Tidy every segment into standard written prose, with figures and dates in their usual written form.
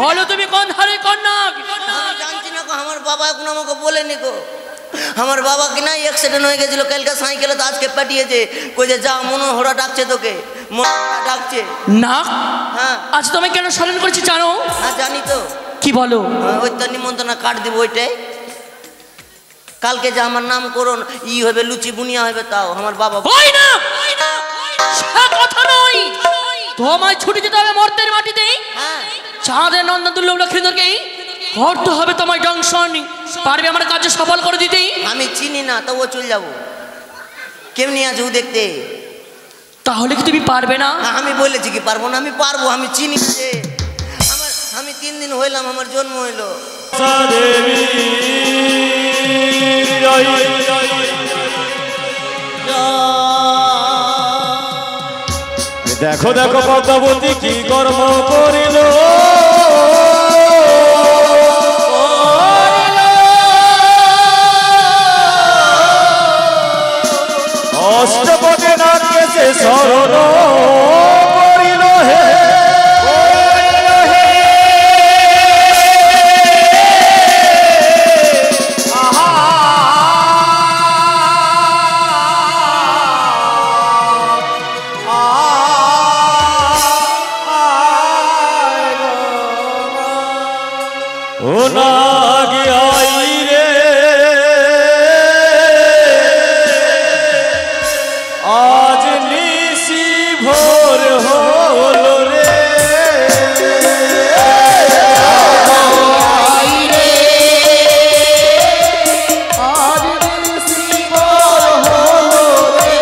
বলো তুমি কোন ধারে কন্যা? জানছি না গো, আমার বাবা এখন আমাকে বলেনি গো। আমার বাবা কি না অ্যাক্সিডেন্ট হয়ে গেছিল, কালকে সাইকেলে তো আজকে পাঠিয়েছে, কইছে যা মনোহরা ডাকছে তোকে, মনোহরা ডাকছে না। হ্যাঁ আজ তুমি কেন স্মরণ করেছি জানো? হ্যাঁ জানি তো। কি বলো? ওই তো নিমন্ত্রণ কার্ড দিব, ওইটাই কালকে যে আমার নাম করুন ই হবে, লুচি বুনিয়া হবে, তাও আমার বাবা ওই না সে কথা নয়। তোমায় ছুটি দিতে হবে মর্তের মাটিতে। হ্যাঁ চাঁদের নন্দন দুর্লভ লক্ষ্মীদেরকে করতে হবে তোমায় জংশন। পারবে আমার কাজে সফল করে দিতে? আমি চিনি না, তো ও চল যাবো। কেমনি আছে ও দেখতে? তাহলে কি তুমি পারবে না? আমি বলেছি কি পারবো না? আমি পারবো, আমি চিনি যে আমি 3 দিন হইলাম, আমার জন্ম হইলো। দেখো দেখো পদ্মাবতী কি কর্ম করিল, অষ্টপদে নাটকে সে শরণ করিল হে। ও নাগি আই রে আজ নিশি ভোর হলো রে, আজ নিশি ভোর হলো রে,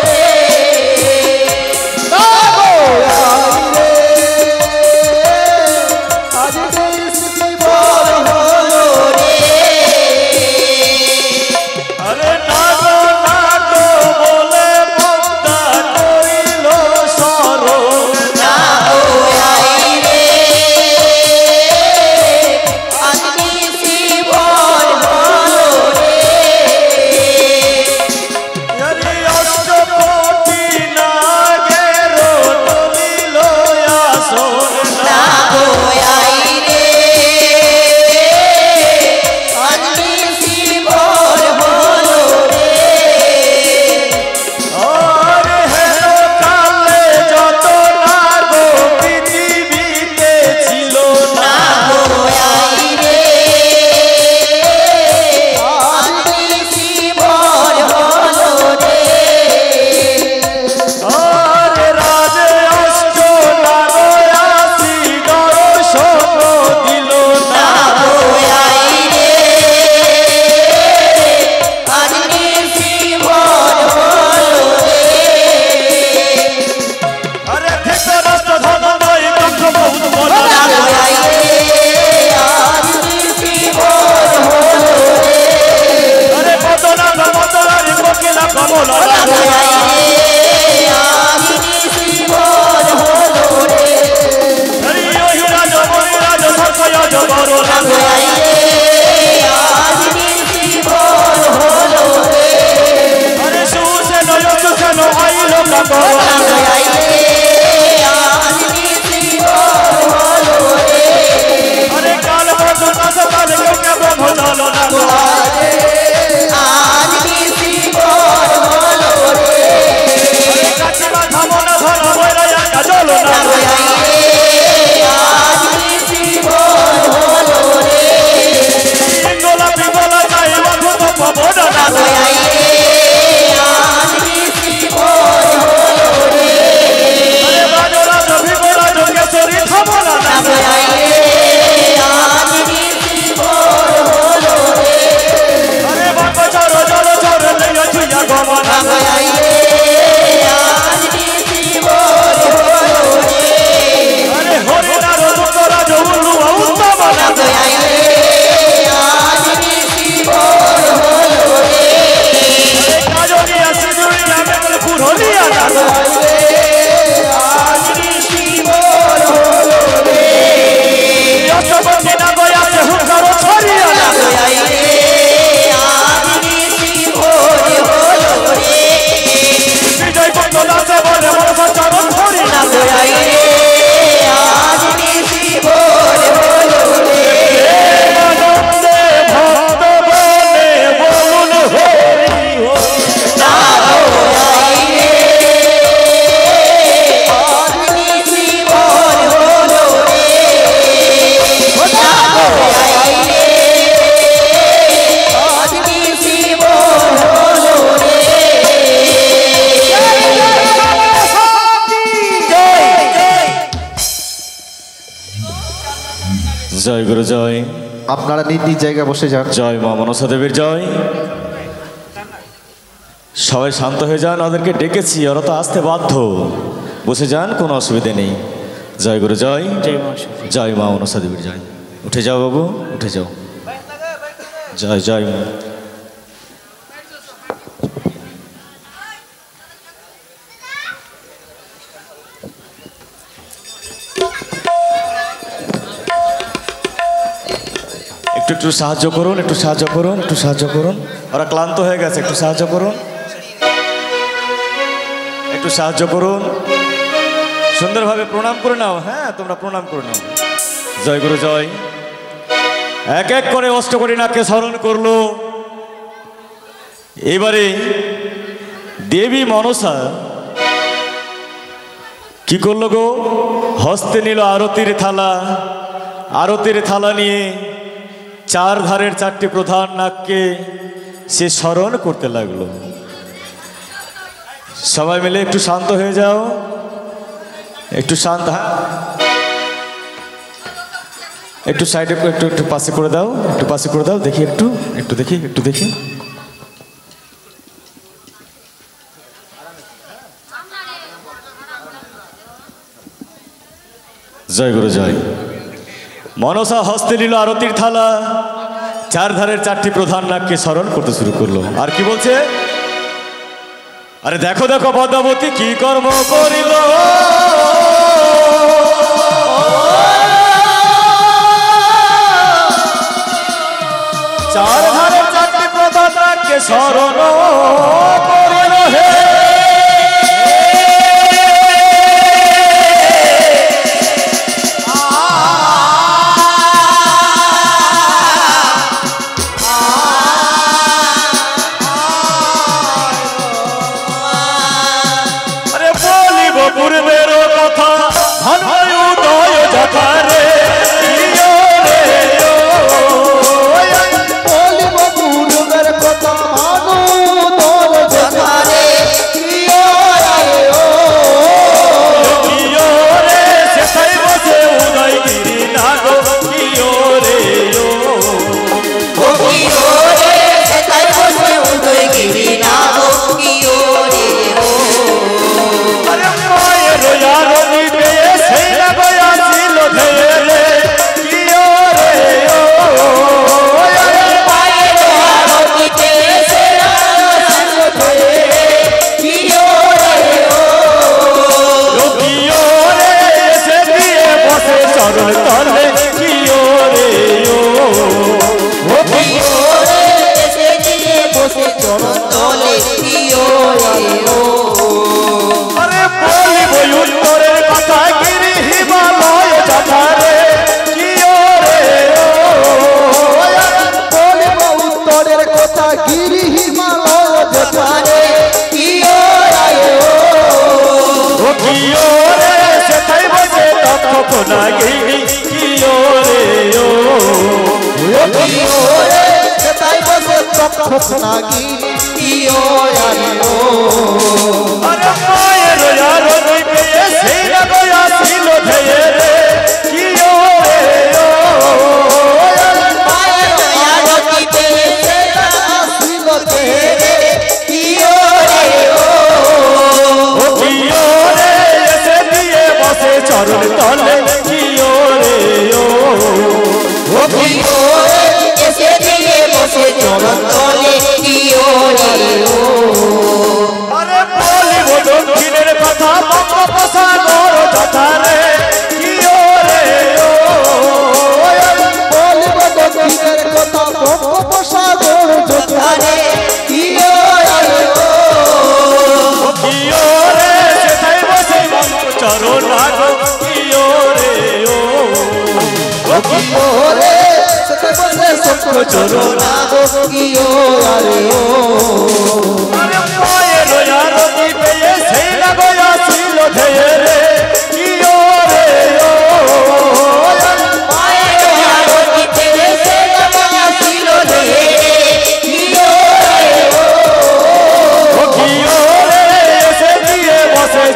আজ নিশি ভোর হলো রে। জয় গুরু জয়। আপনারা নিজ নিজ জায়গায় বসে যান। জয় মা মনসা দেবীর জয়। সবাই শান্ত হয়ে যান, ওদেরকে ডেকেছি, ওরা তো আসতে বাধ্য। বসে যান, কোনো অসুবিধে নেই। জয় গুরু জয়। জয় মা মনসা দেবীর জয়। উঠে যাও বাবু, উঠে যাও। জয় জয় মা। একটু একটু সাহায্য করুন, একটু সাহায্য করুন, একটু সাহায্য করুন। ওরা ক্লান্ত হয়ে গেছে, একটু সাহায্য করুন, একটু সাহায্য করুন। সুন্দরভাবে প্রণাম করে নাও। হ্যাঁ, তোমরা প্রণাম করে নাও। জয় গুরু জয়। এক এক করে অষ্টকরীনাথকে স্মরণ করলো। এবারে দেবী মনসা কি করলো গো? হস্তে নিল আরতির থালা। আরতির থালা নিয়ে চার ধারের চারটি প্রধান নাগকে সে স্মরণ করতে লাগলো। সবাই মিলে একটু শান্ত হয়ে যাও, একটু শান্ত। হ্যাঁ, একটু সাইডে একটু একটু পাশে করে দাও, একটু পাশে করে দাও। দেখি একটু একটু দেখি, একটু দেখি। জয় গুরু জয়। মনসা হস্তে নিল আরতির থালা, চার ধারের চারটি প্রধান নাগকে স্মরণ করতে শুরু করলো। আর কি বলছে? আরে দেখো দেখো পদ্মাবতী কি কর্ম করিল। চার ধারের চারটি প্রধান নাগকে স্মরণ করিল। হে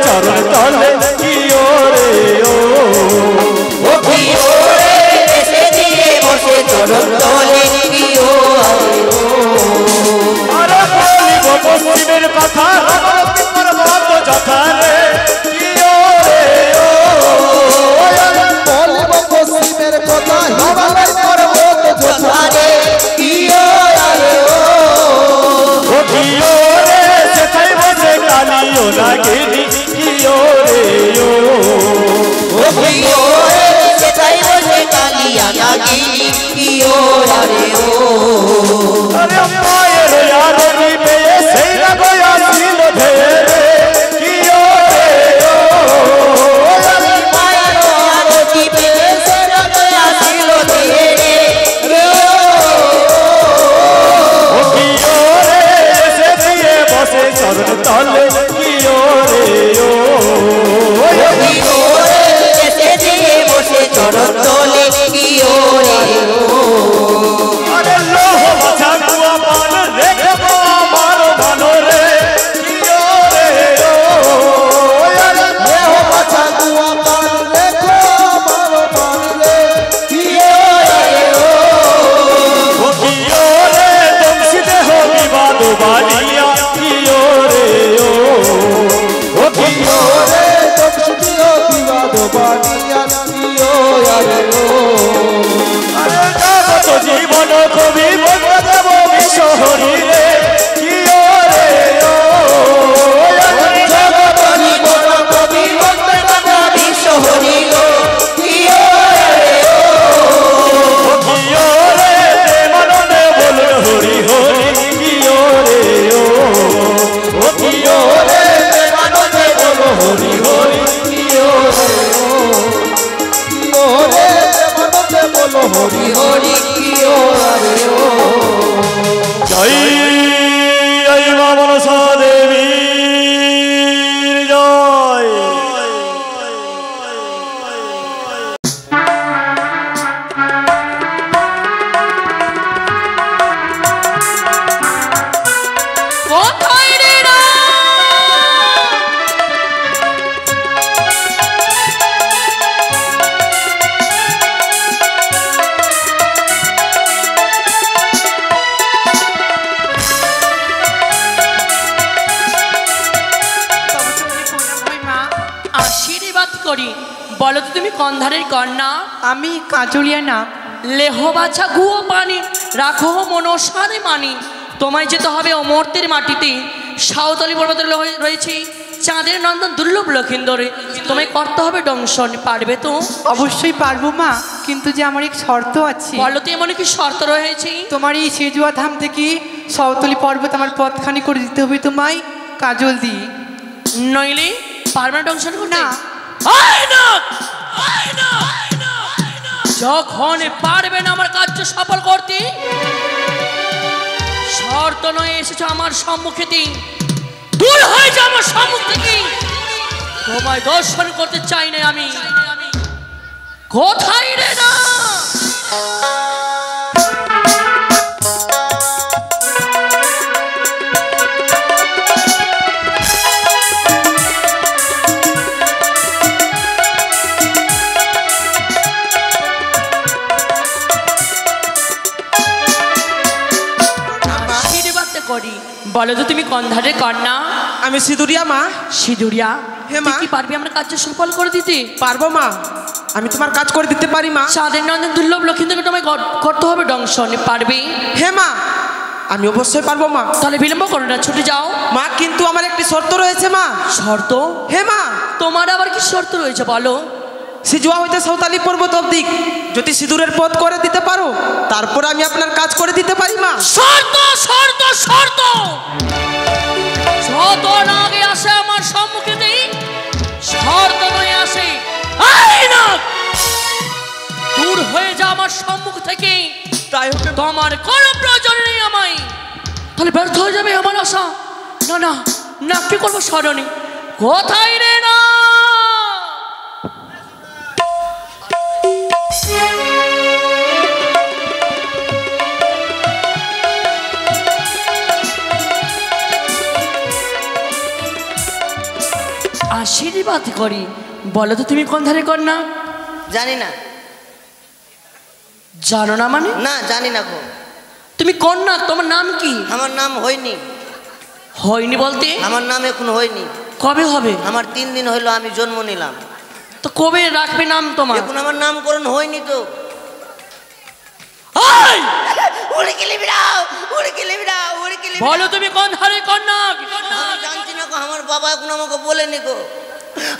चरण तले की ओरे ओ की ओरे ऐसे সেটাই বসে কালিয়া লাগি কিও রে ও আরে মায়ের আরতি পেয়ে সেই না গয়া ছিল ধেরে কিও রে ও মায়ের আরতি পেয়ে সেই না গয়া ছিল ধেরে ও কিও রে এসে দিয়ে বসে চরণ তলে কিও রে ও কিও রে এসে দিয়ে বসে চরণ তলে কিও রে ও আরে লোহ মাছা কুয়া পান রেখবো আমার মনরে কিও রে ও আরে দেহ বাছা গুয়া পান রেখো আমার পানিরে কিও রে ও কিও রে দমসি দেহ বিবাদ বানিয়া কিও রে ও কিও রে তপসিও বিবাদ বানিয়া দিও রে ও আরে জগত জীবন কবি বঙ্গদেব বিশ্বহরি রে কিও রে ও জগত জীবন কবি বঙ্গদেব বিশ্বহরি গো কিও রে ও কিও রে প্রেমানন্দে বল হরি হরি কিও রে ও কিও রে প্রেমানন্দে বল হরি হরি কিও রে কিও রে মনতে বলো হরি হরি কিও রে ও জয় জয় মা মনসা দেবীর জয় কোথায় রে না আশীর্বাদ করি বলো তো তুমি কন্ধারের কন্যা আমি কাজলিয়া না লেহ বাছা গুয়ো পানি রাখো মনসারে মানি তোমায় যেতে হবে অমর্তের মাটিতে সাঁওতালি পর্বতে রয়েছে চাঁদের নন্দন দুর্লভ লক্ষিন্দরে তোমায় করতে হবে দংশন পারবে তো অবশ্যই পারবো মা, কিন্তু যে আমার এক শর্ত আছে। বলো তো এমন কি শর্ত রয়েছে? তোমার এই সেজুয়া ধাম থেকে সাঁওতালি পর্বত আমার পথখানি করে দিতে হবে তোমায় কাজল দিয়ে, নইলে পারবে না দংশন করতে? না। যখন পারবে না আমার কার্য সফল করতে, শর্ত নয় এসেছো আমার সম্মুখেতে, দূর হয়ে যা আমার সম্মুখ থেকে, তোমায় দর্শন করতে চাই না আমি। কোথায় রে না? করি বলো তো তুমি কন্ধারের কন্যা? আমি সিঁদুরিয়া মা। সিঁদুরিয়া? হে মা। তুই কি পারবি আমরা কাজ সফল করে দিতে? পারবো মা, আমি তোমার কাজ করে দিতে পারি মা। চাঁদের নন্দন দুর্লভ লক্ষিন্দরকে তোমায় করতে হবে দংশন, পারবি? হে মা, আমি অবশ্যই পারবো মা। তাহলে বিলম্ব করো না, ছুটে যাও। মা কিন্তু আমার একটি শর্ত রয়েছে মা। শর্ত? হে মা, তোমার আবার কি শর্ত রয়েছে বলো? সিজুয়া হইতে সাঁওতালি পর্বত অবধি যদি সিঁদুরের পথ করে দিতে পারো, তারপর আমি আপনার কাজ করে দিতে পারি মা। শর্ত শর্ত শর্ত যত না আগে আসে আমার সম্মুখে দেই, শর্ত নয় আসে না, দূর হয়ে যা আমার সম্মুখ থেকে। তাই হোক তোমার কোনো প্রয়োজন নেই আমায়, তাহলে ব্যর্থ হয়ে যাবে আমার আশা। না না না, কি করবো স্মরণে? কোথায় রে না? আশীর্বাদ করি বলো তো তুমি কোন ধারে কন্যা? জানি না। জানো না মানে? না জানি না গো। তুমি কন্যা, তোমার নাম কি? আমার নাম হয়নি। হয়নি বলতে? আমার নাম এখন হয়নি। কবে হবে? আমার 3 দিন হইলো আমি জন্ম নিলাম। তো কবে রাখবে নাম তোমার? এখন আমার নামকরণ হয়নি তো। এই! উড়ে গেলে বিড়াও, উড়ে গেলে বিড়াও, উড়ে গেলে বলো তুমি কোন ধারে কন্যা? আমি জানছি না গো, আমার বাবা এখন আমাকে বলেনি গো।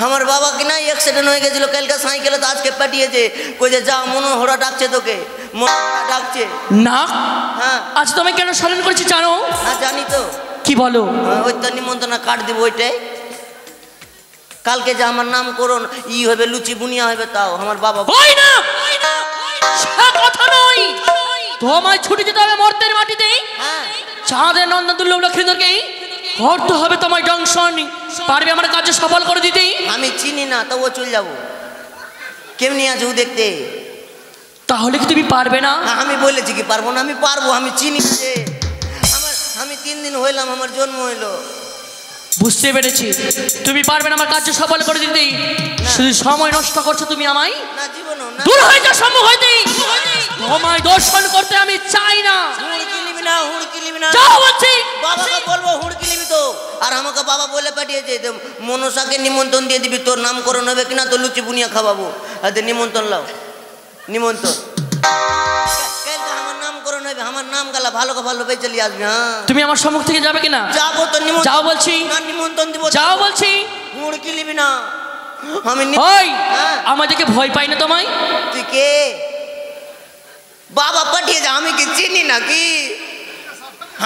আমার বাবা কি না অ্যাক্সিডেন্ট হয়ে গেছিল কালকে সাইকেলে, তো আজকে পাঠিয়েছে। কইছে যা মনোহরা ডাকছে তোকে, মনোহরা ডাকছে। না হ্যাঁ আজ তোমায় কেন স্মরণ করেছি জানো? হ্যাঁ জানি তো। কি বলো? ওই তো নিমন্ত্রণ কার্ড দিব ওইটাই। কালকে যে আমার নাম করুন হবে, লুচি বুনিয়া হবে, তাও আমার বাবা ওই না সে কথা নয়, তোমায় ছুটি দিতে হবে মর্তের মাটিতে। হ্যাঁ চাঁদের নন্দন দুর্লভ লক্ষ্মীদেরকে করতে হবে তোমায় জংশন। পারবে আমার কাজে সফল করে দিতে? আমি চিনি না, তো ও চল যাবো। কেমনি আছে ও দেখতে? তাহলে কি তুমি পারবে না? আমি বলেছি কি পারবো না? আমি পারবো, আমি চিনি যে আমি 3 দিন হইলাম, আমার জন্ম হইলো। বুঝতে পেরেছি তুমি পারবে না আমার কাজে সফল করে দিতে। শুধু সময় নষ্ট করছো তুমি আমায়। না জীবন না, দূর হয়ে যা সম্মুখ হইতে। তোমায় দর্শন করতে আমি চাই না। হুড়কি লিবি না, হুড়কি লিবি না। যাও বলছি। বাবাকে বলবো হুড়কি লিবি তো। আর আমাকে বাবা বলে পাঠিয়েছে মনসাকে নিমন্ত্রণ দিয়ে দিবি, তোর নামকরণ হবে কিনা, তো লুচি বুনিয়া খাওয়াবো। আরে নিমন্ত্রণ লাও, নিমন্ত্রণ। কালকে আমার নামকরণ হবে, আমার নাম গালা ভালো ভালো ভাবে চলে আসবি। হ্যাঁ তুমি আমার সম্মুখ থেকে যাবে কিনা? যাবো তো, যাও বলছি। না নিমন্ত্রণ দিব, যাও বলছি। হুড়কি লিবি না। আমি ওই হ্যাঁ। আমাদেরকে ভয় পাই না তোমায়? তুই কে? বাবা পাঠিয়েছে, আমি কি চিনি নাকি?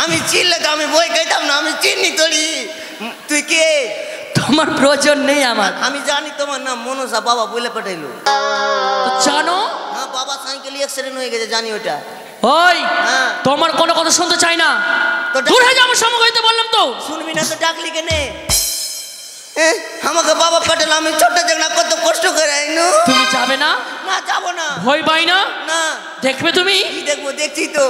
আমি চিনলে তো আমি বই খাইতাম না, আমি চিনি তোরি। তুই কে? তোমার প্রয়োজন নেই আমার। আমি জানি তোমার নাম মনসা, বাবা বলে পাঠাইলো। তো জানো? হ্যাঁ বাবা সাইকেল অ্যাক্সিডেন্ট হয়ে গেছে, জানি ওটা। ওই হ্যাঁ। তোমার কোনো কথা শুনতে চাই না, তো দূর হয়ে যাও আমার সম্মুখ হইতে বললাম তো। শুনবি না তো ডাকলি কেনে? আমাকে বাবা পাঠালো, আমি ছোট জায়গা কত কষ্ট করে আইনু। তুমি যাবে না? না যাবো না। ভয় পাই না? না দেখবে তুমি? কি দেখবো? দেখছি তো।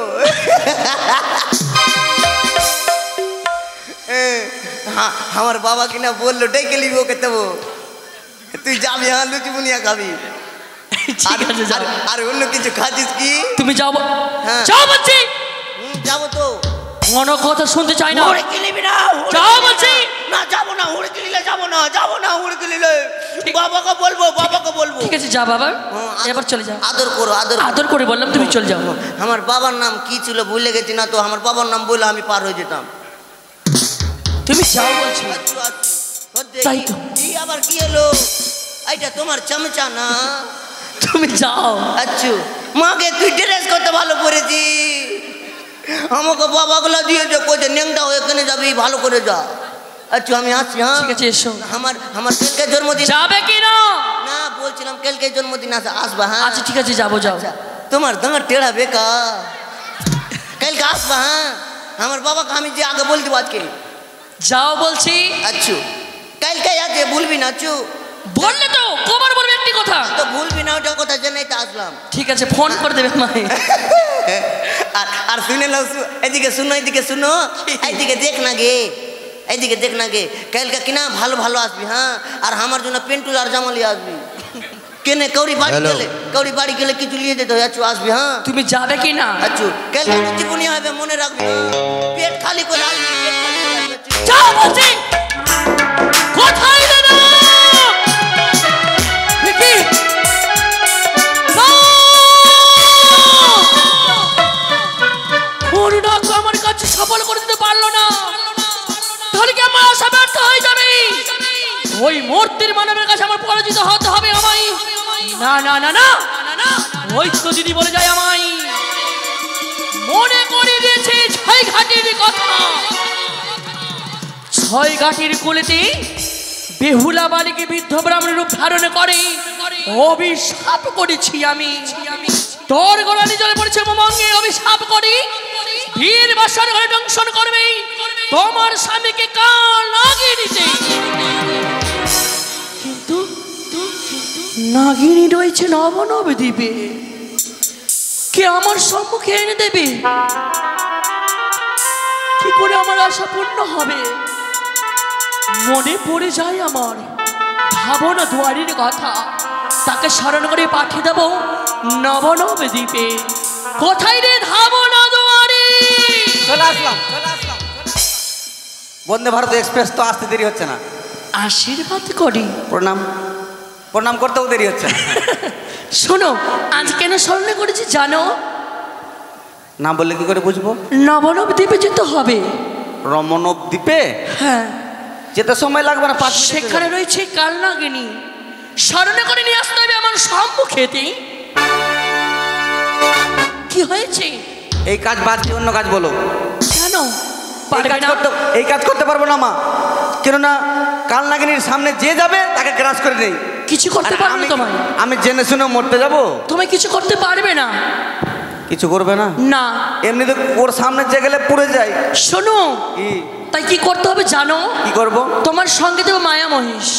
আমার বাবা কিনা বললো ডেকে লিবি ওকে, তবু তুই যাবি। হ্যাঁ লুচি বুনিয়া খাবি। ঠিক আছে যাও। আর অন্য কিছু খাচ্ছিস কি? তুমি যাও। হ্যাঁ। যাও বলছি। যাবো তো। কোনো কথা শুনতে চাই না। হুড়কি লিবি না, হুড়কি যাও লিবি বলছি। না, যাবো না। হুড়কি লিলে যাবো না, যাবো না। হুড়কি লিলে বাবাকে বলবো, বাবাকে বলবো। ঠিক আছে যা বাবা, এবার চলে যাও। আদর করো, আদর করো। আদর করে বললাম তুমি চলে যাও। আমার বাবার নাম কি ছিল ভুলে গেছি না তো, আমার বাবার নাম বলে আমি পার হয়ে যেতাম। তুমি যাও বলছি। তাই তো। কি আবার কি এলো? এইটা তোমার চামচা না? তুমি যাও। আচ্ছা মাকে তুই ড্রেস করতে ভালো করেছি। আমাকে বাবাগুলো দিয়েছে, কইছে ন্যাংটা হয়ে এখানে যাবি, ভালো করে যা। আচ্ছা আমি আসছি। হ্যাঁ ঠিক আছে এসো। আমার কালকে জন্মদিন। যাবে কি না? না বলছিলাম কালকে জন্মদিন আছে, আসবা। হ্যাঁ আচ্ছা ঠিক আছে যাবো, যাও। আচ্ছা, তোমার দাঁড় টেढ़ा বেকা, কালকে আসবা। হ্যাঁ আমার বাবাকে আমি যে আগে বল দিব আজকে। যাও বলছি। আচ্ছা কালকে আছে, ভুলবি না। আচ্ছু বললে তো কবার বলবে একটি কথা। তো ভুলবি না, ওটা কথা জেনেই তো আসলাম। ঠিক আছে ফোন করে দেবে মাই। আর শুনে নাও, এদিকে শুনো, এদিকে শুনো, এইদিকে দেখ না গে, এইদিকে দেখ না গে। কালকে কিনা ভালো ভালো আসবি। হ্যাঁ আর আমার জন্য পেন্টুল আর জামালি আসবি। কেনে কৌড়ি বাড়ি গেলে, কৌড়ি বাড়ি গেলে কিছু নিয়ে যেতে হয়। আচ্ছু আসবি। হ্যাঁ তুমি যাবে কি না? আচ্ছু কালকে জীবনী হবে, মনে রাখবি। পেট খালি করে আসবি, পেট খালি করে আসবি। যাও বলছি। কোথায় রে না? কি? করুণাকে আমার কাছে সফল করে দিতে পারলো না, তাহলে কি আমার আশা ব্যর্থ হয়ে যাবে? ওই মূর্তির মানবের কাছে আমার পরাজিত হতে হবে আমায়। না না না না, ওই তো যদি বলে যায় আমায়, মনে করে দিয়েছে ছয় ঘাটির কথা। ছয় ঘাটির কুলেতে বেহুলা বালিকে বৃদ্ধ ব্রাহ্মণ রূপ ধারণ করে অভিশাপ করেছি আমি। তোর গোড়ালি জলে পড়েছে মমঙ্গে অভিশাপ করি, বীর বাসার ঘরে দংশন করবে তোমার স্বামীকে কাল নাগিনীতে। কিন্তু নাগিনী রয়েছে নবদ্বীপে, কে আমার সম্মুখে এনে দেবে? কি করে আমার আশা পূর্ণ হবে? মনে পড়ে যায় আমার ভাবনা দুয়ারির কথা, তাকে স্মরণ করে পাঠিয়ে দেবো নবদ্বীপে। কোথায় রে ধাবনা দুয়ারি? চলে আসলাম। বন্দে ভারত এক্সপ্রেস তো আসতে দেরি হচ্ছে না। আশীর্বাদ করি। প্রণাম করতেও দেরি হচ্ছে না। শোনো আজ কেন স্মরণ করেছি জানো? না বললে কি করে বুঝবো? নবদ্বীপে যেতে হবে। রমণদ্বীপে? হ্যাঁ যেতে সময় লাগবে না 5 মিনিট সেখানে রয়েছে কালনাগিনী, স্মরণে করে নিয়ে আসতে হবে আমার সম্মুখেতে। কি হয়েছে? এই কাজ বাদ দিয়ে অন্য কাজ বলো। কেন এই পারবে কাজ না? এই কাজ করতে পারবো না মা, কেননা কালনাগিনীর সামনে যে যাবে তাকে গ্রাস করে নেই। কিছু করতে পারবে না তোমায়? আমি জেনে শুনে মরতে যাব? তুমি কিছু করতে পারবে না। কিছু করবে না? না। এমনিতে ওর সামনে যে গেলে পুড়ে যায়। শোনো, কি তাই কি করতে হবে জানো? কি করব? তোমার সঙ্গে দেবো মায়া মহিষ।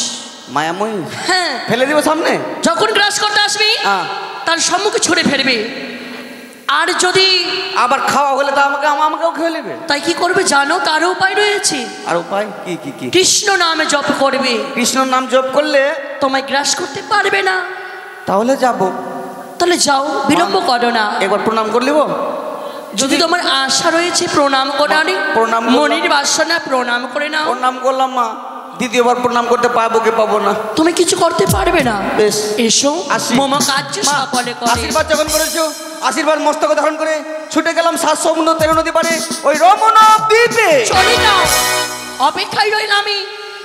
মায়াময়ী? হ্যাঁ, ফেলে দিব সামনে। যখন গ্রাস করতে আসবি হ্যাঁ। তার সম্মুখে ছুড়ে ফেলবে। আর যদি আবার খাওয়া হলে তো আমাকেও খেয়ে নেবে। তাই কি করবে জানো? তারও উপায় রয়েছে। আর উপায় কি কি কি? কৃষ্ণ নামে জপ করবে। কৃষ্ণর নাম জপ করলে তোমায় গ্রাস করতে পারবে না। তাহলে যাব। তাহলে যাও, বিলম্ব করো না। একবার প্রণাম করে নিব। যদি তোমার আশা রয়েছে প্রণাম করানি, প্রণাম করলাম। মনির বাসনা প্রণাম করে নাও। প্রণাম করলাম মা, দ্বিতীয়বার প্রণাম করতে পারবো কি পাবো না? তুমি কিছু করতে পারবে না। বেশ, এসো, আসি। মম কার্য মা, সকলে করে। আশীর্বাদ যখন করেছো, আশীর্বাদ মস্তক ধারণ করে ছুটে গেলাম 7 সমুদ্র 13 নদী পারে ওই রমনা দ্বীপে। চলে যাও, অপেক্ষায় রইলাম আমি।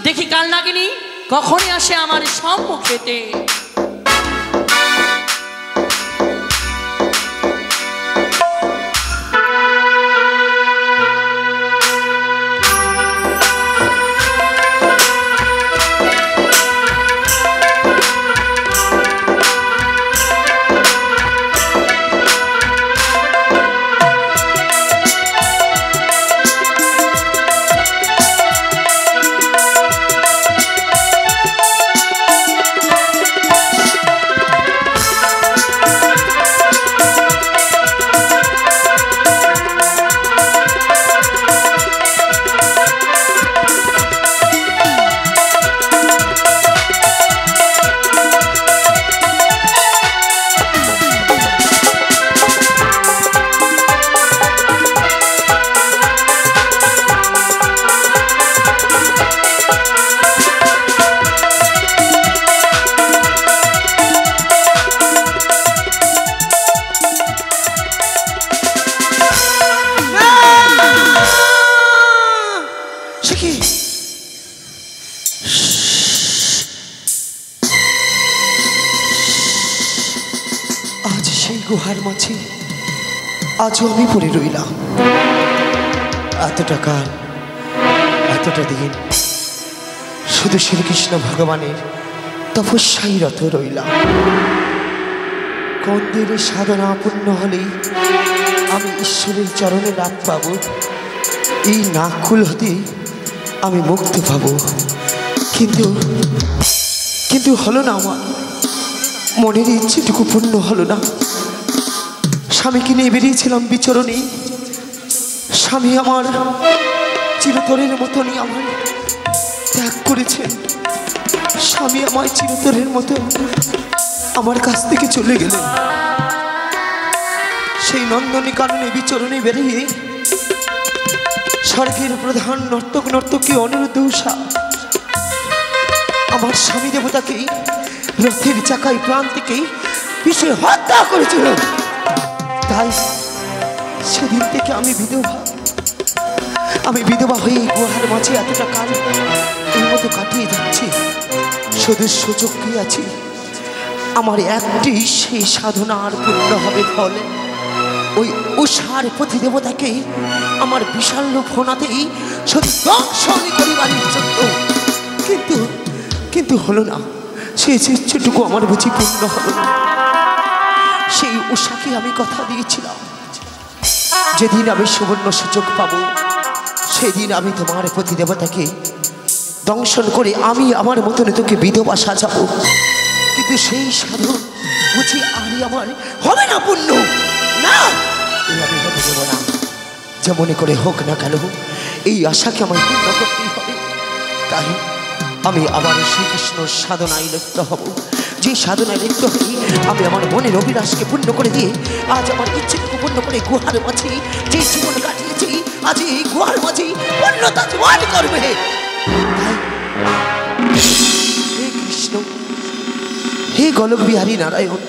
দেখি কালনাগিনী কখনই আসে আমার সম্মুখেতে। আজ সেই গুহার মাঝে আজও আমি পড়ে রইলাম। এতটা কাল, এতটা দিন শুধু শ্রীকৃষ্ণ ভগবানের তপস্যায় রত রইলাম। কোন দিনে সাধনা পূর্ণ হলে আমি ঈশ্বরের চরণে লাভ পাব, এই নাকুল হতে আমি মুক্তি পাব। কিন্তু হলো না, আমার মনের ইচ্ছেটুকু পূর্ণ হলো না। স্বামীকে নিয়ে বেরিয়েছিলাম বিচরণে, স্বামী আমার চিরতরের মতনই আমার ত্যাগ করেছেন। স্বামী আমার চিরতরের মতো আমার কাছ থেকে চলে গেলেন। সেই নন্দনী কাননে বিচরণে বেরিয়ে স্বর্গের প্রধান নর্তকী অনিরুদ্ধ উষা আমার স্বামী দেবতাকে রথের চাকায় প্রাণ থেকে পিষে হত্যা করেছিল। তাই সেদিন থেকে আমি বিধবা হয়ে গুহার মাঝে এতটা কাল এই মতো কাটিয়ে যাচ্ছি। শুধু সুযোগ কি আছে, আমার একটি সেই সাধনার পূর্ণ হবে ফল। ওই উষার প্রতি দেবতাকে আমার বিশাল ফোনাতেই শুধু দংশন করিবারের জন্য। কিন্তু হলো না, সেই ইচ্ছেটুকু আমার বুঝি পূর্ণ হলো না। সেই উষাকে আমি কথা দিয়েছিলাম, যেদিন আমি সুবর্ণ সুযোগ পাবো সেদিন আমি তোমার প্রতি দেবতাকে দংশন করে আমি আমার মতন তোকে বিধবা সাজাবো। কিন্তু সেই সাধন বুঝি আরই আমার হবে না পূর্ণ। না, এই আমি হতে দেবো না। যেমন করে হোক না কেন এই আশাকে আমায় পূর্ণ করতেই হবে। তাই আমি আবার শ্রীকৃষ্ণ সাধনায় লিপ্ত হব। যে সাধনায় লিপ্ত হই আমি আমার মনের অভিলাষকে পূর্ণ করে দিয়ে আজ আমার ইচ্ছেটুকু পূর্ণ করে গুহার মাঝে যে জীবন কাটিয়েছি আজ এই গুহার মাঝেই পূর্ণতা জীবন করবে। হে কৃষ্ণ, হে গোলক বিহারী নারায়ণ,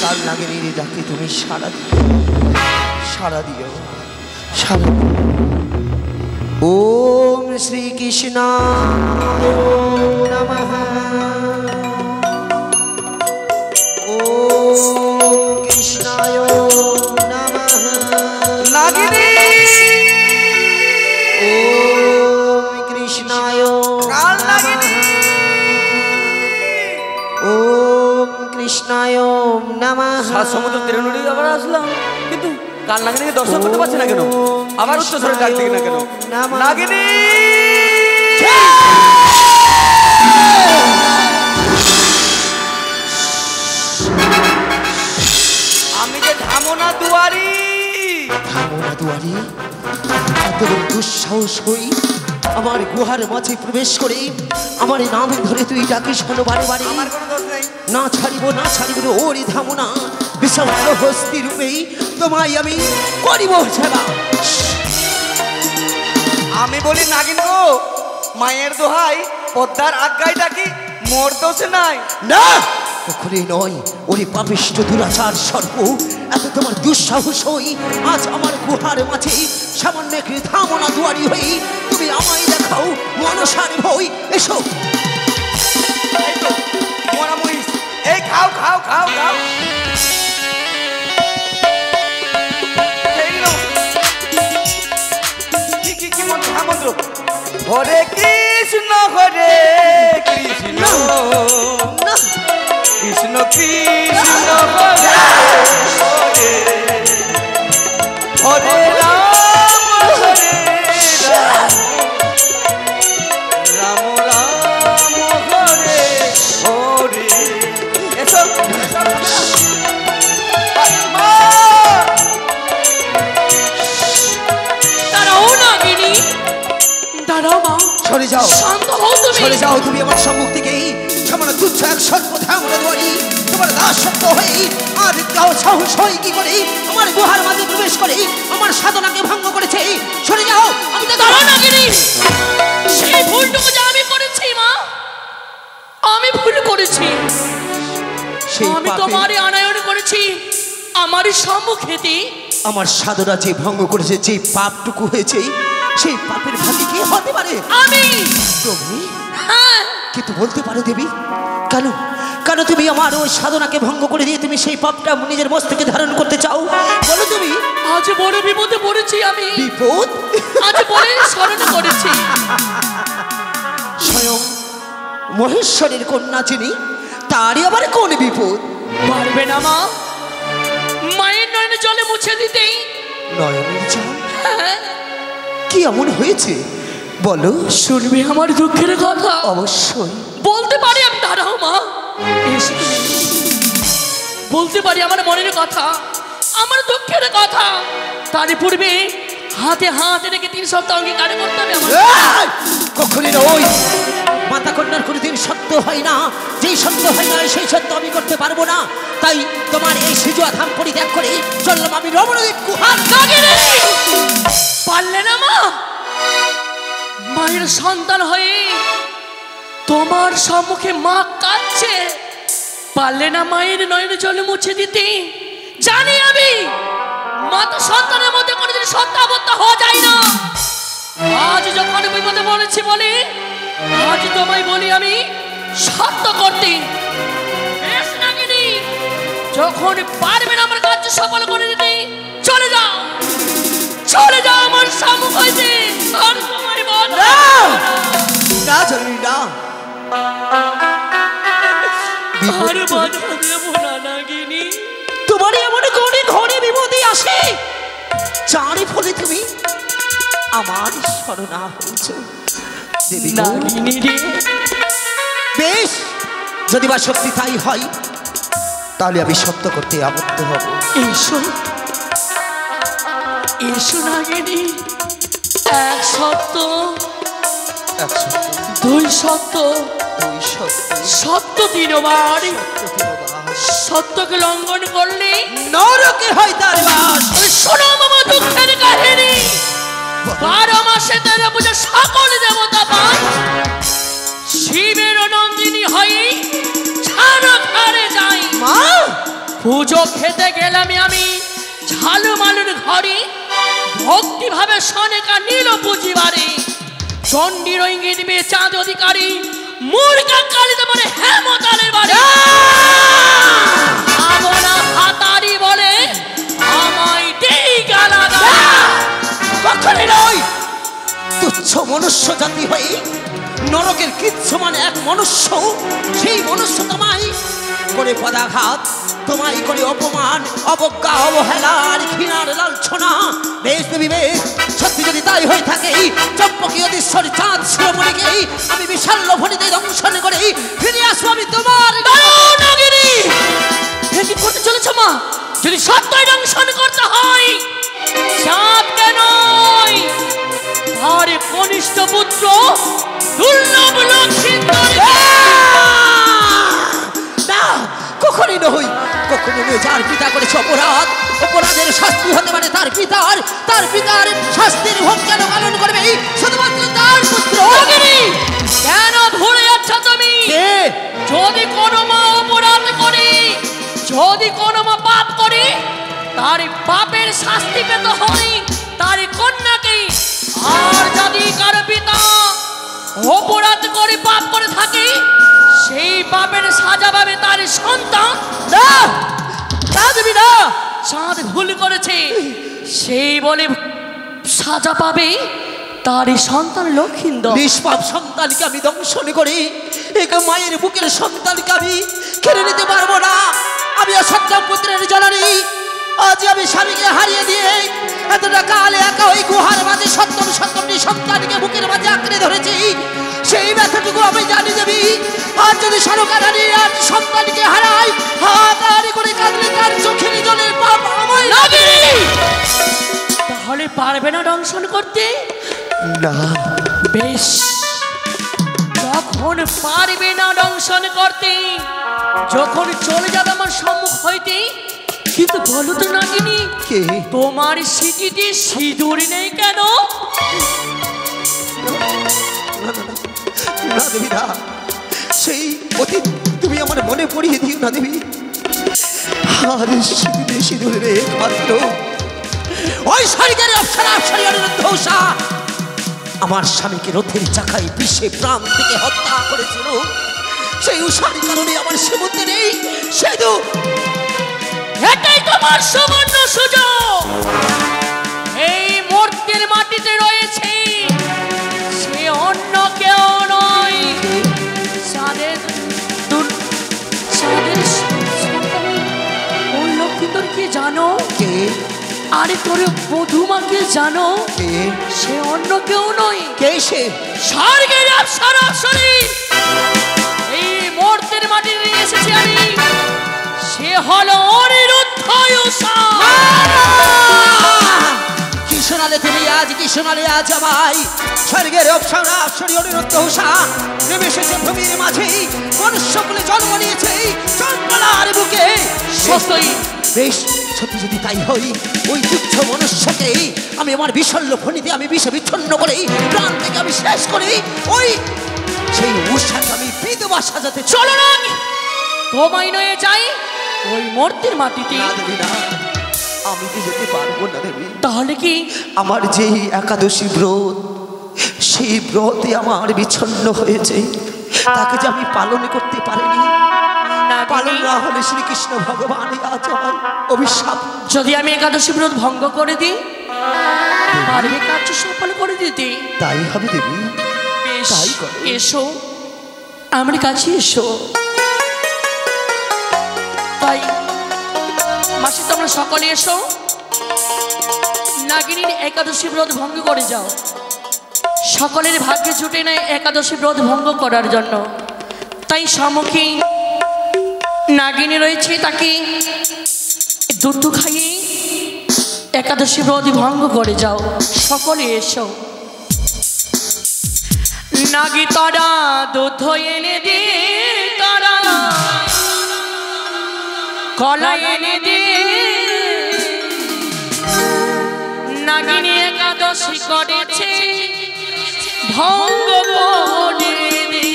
কালনাগিনীর ডাকে তুমি সাড়া দিও, সাড়া দিও, সাড়া দিও। ওম শ্রীকৃষ্ণ নমঃ। ওম কৃষ্ণায় নমঃ। নাগিনী ওম কৃষ্ণায় কাল নাগিনী ওম কৃষ্ণায় নমঃ। সাত সমুদ্র তীরে নদী আবার আসলাম, কিন্তু কাল নাগিনীকে দর্শন করতে পারছি না কেন? আবার উচ্চস্বরে ডাক দিই না কেন? নাগিনী আমি যে ধামনা দুয়ারি। ধামনা দুয়ারি, এত বড় দুঃসাহস হই আমার গুহার মাঝে প্রবেশ করে আমার নাম ধরে তুই ডাকিস কেন বারে বারে? আমার কোনো দোষ নেই। না ছাড়িব না ছাড়িব রে ওরে ধামনা, বিশাল হস্তি রূপেই তোমায় আমি করিব সেবা। আমি বলি নাগিন গো, মায়ের দোহাই পদ্মার আজ্ঞায় ডাকি, মোর দোষ নাই। না, কখনোই নয়। ওরে পাপিষ্ঠ দুরাচার সর্প, এত তোমার দুঃসাহস হই আজ আমার গুহার মাঝে সামান্য একটি ধামনা দুয়ারি হই তুমি আমায় দেখাও মনসার ভই। এসো। এই তো মোরা মহিষ, এই খাও খাও খাও খাও। এই নাও। কি মন্ত্র? হ্যাঁ মন্ত্র। হরে কৃষ্ণ হরে কৃষ্ণ না, কৃষ্ণ কৃষ্ণ হরে হরে, হরে রাম হরে রাম, রাম রাম হরে হরে। এসো মা। দাঁড়াও নাগিনী, দাঁড়াও মা। সরে যাও, শান্ত হও তুমি। সরে যাও তুমি আমার সম্মুখ থেকে। সামান্য তুচ্ছ এক সর্প ধামনা দুয়ারি তোমার দাসত্ব হয়ে আর তাও সাহস হয় কি করে আমার গুহার মাঝে প্রবেশ করে আমার সাধনাকে ভঙ্গ করেছে। সরে যাও। আমি তো দাঁড়াও নাগিনী, সেই ভুলটুকু যে আমি করেছি মা, আমি ভুল করেছি। সেই আমি পাপে তোমারই আনায়ন করেছি আমারই সম্মুখেতে। আমার সাধনা যে ভঙ্গ করেছে, যে পাপটুকু হয়েছে, সেই পাপের ভাগী কে হতে পারে? আমি। তুমি? হ্যাঁ, কিন্তু বলতে পারো দেবী, কেন কেন তুমি আমার ওই সাধনাকে ভঙ্গ করে দিয়ে তুমি সেই পাপটা নিজের মস্তকে ধারণ করতে চাও? বলো তুমি। আজ বড় বিপদে পড়েছি আমি। বিপদ? আজ বড় স্মরণ করেছি। স্বয়ং মহেশ্বরের কন্যা যিনি, তারই আবার কোন বিপদ? পারবে না মা, মায়ের নয়নে জলে মুছে দিতেই। নয়নের জল? হ্যাঁ, কি এমন হয়েছে বলো? শুনবি আমার দুঃখের কথা? অবশ্যই বলতে পারি আমি। দাঁড়াও মা, এসো তুমি। বলতে পারি আমার মনের কথা, আমার দুঃখের কথা। তার পূর্বে হাতে হাত রেখে 3 সপ্তাহ অঙ্গীকার করতে হবে আমার। এই! কখনই নয়। মাতা কন্যার কোনোদিন সত্য হয় না। যেই সত্য হয় না সেই সত্য আমি করতে পারবো না। তাই তোমার এই সিজুয়া ধাম পরিত্যাগ করে চললাম আমি রমণীর গুহার। পারলে না মা, মায়ের সন্তান হয়ে তোমার সম্মুখে মা কাঁদছে, পারলে না মায়ের নয়নে জলে মুছে দিতে? জানি আমি, মা তো সন্তানের মধ্যে কোনোদিন সত্যাবত্তা হওয়া যায় না। আজ যখন বিপদে পড়েছি বলে আজ তোমায় বলি আমি সত্য করতে। বেশ নাগিনী, যখন পারবেন আমার কাজ সফল করে দিতে চলে যাও, চলে যাও আমার সম্মুখ হইতে। আর সময় বল না জরুরি না। আর বাধা দেব না নাগিনী। তোমারই এমন কোনে ঘরে বিপদে আসে যার ফলে তুমি আমার শরণা হয়েছ দেবী গো। নাগিনী রে, বেশ, যদি বা সত্যি তাই হয় তাহলে আমি সত্য করতে আবদ্ধ হব। এসো এসো নাগিনী। 1 সত্য, 2 সত্য, সত্য 3 বার। সত্যকে লঙ্ঘন করলে নরকে হয় তার বাস। শোনো মামা দুঃখের কাহিনী। 12 মাসে 13 পূজা সকল দেবতা পান শিবের নন্দিনী হয়ে ছাড়ে যাই। মা, পুজো খেতে গেলাম আমি ঝালুমালুর ঘরে। ভক্তিভাবে সনেকা নীল পুঁজিবারে চণ্ডীর ইঙ্গিত দিবে চাঁদ অধিকারী মুরগা কালিতে বলে হেমতালের বাড়ি আমনা হাতারি বলে আমায় দেই গালা কখনই নয়। তুচ্ছ মনুষ্য জাতি হয়ে নরকের কিচ্ছু মানে এক মনুষ্য, সেই মনুষ্য তোমায় করে পদাঘাত, তোমায় করে অপমান, অবজ্ঞা, অবহেলার ঘৃণার লাঞ্ছনা। বেশ দেবী বেশ, সত্যি যদি তাই হয়ে থাকে চম্পকীয় দৃশ্যর চাঁদ শিরোমণিকে আমি বিশাল ভনিতে দংশন করে ফিরে আসবো আমি তোমার নাগিনী। কি করতে চলেছ মা? যদি সত্যই দংশন করতে হয় চাঁদকে নয় তার কনিষ্ঠ পুত্র দুর্লভ লক্ষ্মীন্দরকে। না, কখনই নয়, কখনো নয়। যার পিতা করেছে অপরাধ, অপরাধের শাস্তি হতে পারে তার পিতার, তার পিতার শাস্তির ভোগ কেন পালন করবে শুধুমাত্র তার পুত্র। কেন ভুলে যাচ্ছ তুমি? যদি কোনো মা অপরাধ করে, যদি কোনো মা পাপ করে, তার পাপের শাস্তি পেতে হয় তার কন্যাকে। আর যদি কারো পিতা অপরাধ করে পাপ করে থাকে সেই পাপের সাজা পাবে তার সন্তান। না, তা দেবী না, চাঁদ ভুল করেছে সেই বলে সাজা পাবে তার সন্তান লক্ষ্মীন্দর। নিষ্পাপ সন্তানকে আমি দংশন করি, এক মায়ের বুকের সন্তানকে আমি কেড়ে নিতে পারবো না। আমি অসত্য পুত্রের জননী, আজ আমি স্বামীকে হারিয়ে দিয়ে এতটা কালে একা ওই গুহার মাঝে সপ্তমটি সন্তানকে বুকের মাঝে আঁকড়ে ধরেছি। সেই ব্যথাটুকু আমি জানি দেবী। আর যদি সরকারি আর সন্তানকে হারাই, হাতাহারি করে কাঁদলে তার চোখের জলের পাপ আমায় লাগে। তাহলে পারবে না দংশন করতে? না, বেশ, যখন পারবে না দংশন করতে, যখন চলে যাবে আমার সম্মুখ হইতে, কিন্তু বলো তো নাগিনী, কে? তোমার সিটিতে সিঁদুর নেই কেন? না দেবী না, সেই অতীত তুমি আমার মনে পড়িয়ে দিও না দেবী। আর সিঁদুরে সিঁদুরে একমাত্র ওই স্বর্গের অপ্সরা অনিরুদ্ধ উষা আমার স্বামীকে রথের চাকায় বিষে প্রাণ থেকে হত্যা করেছিল। সেই উষার কারণে আমার সে মধ্যে নেই সেতু। এটাই তোমার সুবর্ণ সুযোগ। এই মূর্তির মাটিতে রয়েছে সে অন্য কেউ নয়, চাঁদের লক্ষ্মীন্দর কে জানো? কে? আরে তোর বধুমাকে জানো? কে? সে অন্য কেউ নয়। কে সে? স্বর্গের অপ্সরা। এই মূর্তির মাটিতে নিয়ে এসেছি আমি। সে হলো অনিরুদ্ধ উষা। কি শোনালে তুমি আজ, কি শোনালে আজ আমায়? স্বর্গের অপ্সরা অনিরুদ্ধ উষা নেমে এসেছে ভূমির মাঝে, মনুষ্য কুলে জন্ম নিয়েছে চন্দ্রলার বুকে। সত্যই বেশ, সত্যি যদি তাই হই ওই তুচ্ছ মনুষ্যকে আমি আমার বিশল্য ফণিতে আমি বিষে বিচ্ছন্ন করে প্রাণ থেকে আমি শেষ করি, ওই সেই উষাকে আমি বিধবা সাজাতে। চলো না, তোমায় নয়ে যাই ওই মূর্তির মাটিতে। না দেবী না, আমি তো যেতে পারবো না দেবী। তাহলে কি? আমার যেই একাদশী ব্রত, সেই ব্রতে আমার বিচ্ছন্ন হয়েছে, তাকে যে আমি পালন করতে পারিনি। পালন না হলে শ্রীকৃষ্ণ ভগবান আজ আমার অভিশাপ। যদি আমি একাদশী ব্রত ভঙ্গ করে দিই, পারবে কার্য সফল করে দিতে? তাই হবে দেবী, বেশ, তাই করো। এসো আমার কাছে এসো। তাই মাসি তোমরা সকলে এসো, নাগিনীর একাদশী ব্রত ভঙ্গ করে যাও। সকলের ভাগ্যে জুটে নেয় একাদশী ব্রত ভঙ্গ করার জন্য। তাই সম্মুখে নাগিনী রয়েছে, তাকে দুধ খাইয়ে একাদশী ব্রত ভঙ্গ করে যাও। সকলে এসো। নাগি তারা দুধ এনে দে, তারা কলা এনে দে, নাগিনী একাদশী করেছে ভঙ্গ করে দে।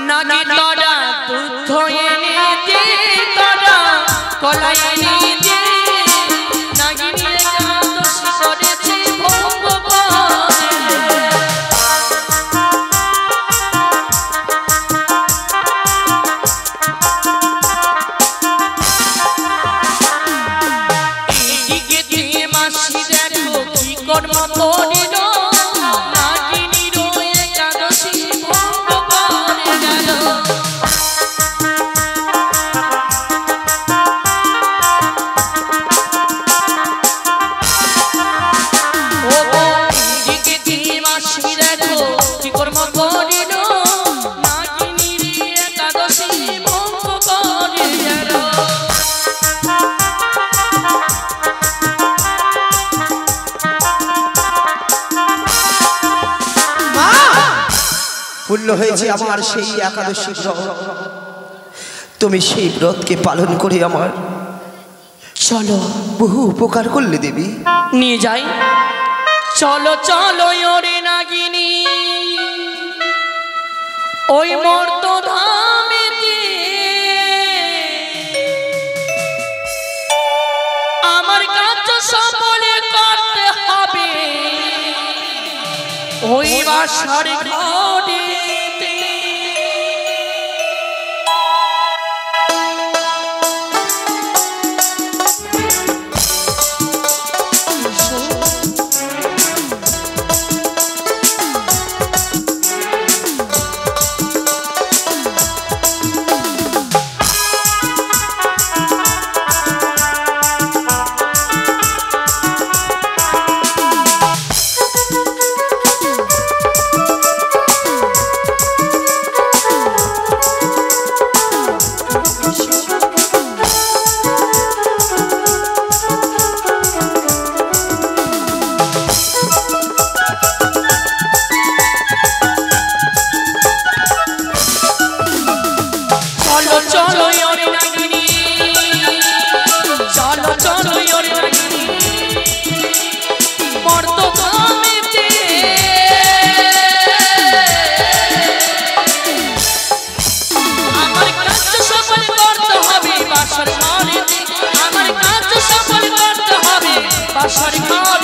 নাগি তারা দুধ এনে দে, তারা কলা এনে দে, নাগিনী একাদশী করেছে ভঙ্গ করে। এইদিকে দিয়ে মাসি দেখো কি কর্ম করিল, নাগিনীর একাদশী ভঙ্গ করে গেল। এইদিকে দিয়ে মাসি দেখো কি কর্ম করিল, নাগিনীর একাদশী ভঙ্গ করে গেল। পূর্ণ হয়েছে আমার সেই একাদশী ব্রত। তুমি সেই ব্রতকে পালন করে আমার চলো বহু উপকার করলে দেবী। নিয়ে যাই, চলো চলো ওরে নাগিনী ওই মর্ত ধামেতে, আমার কাজ সকলে করতে হবে ওই বাসার ঘরে। বাসার ঘরে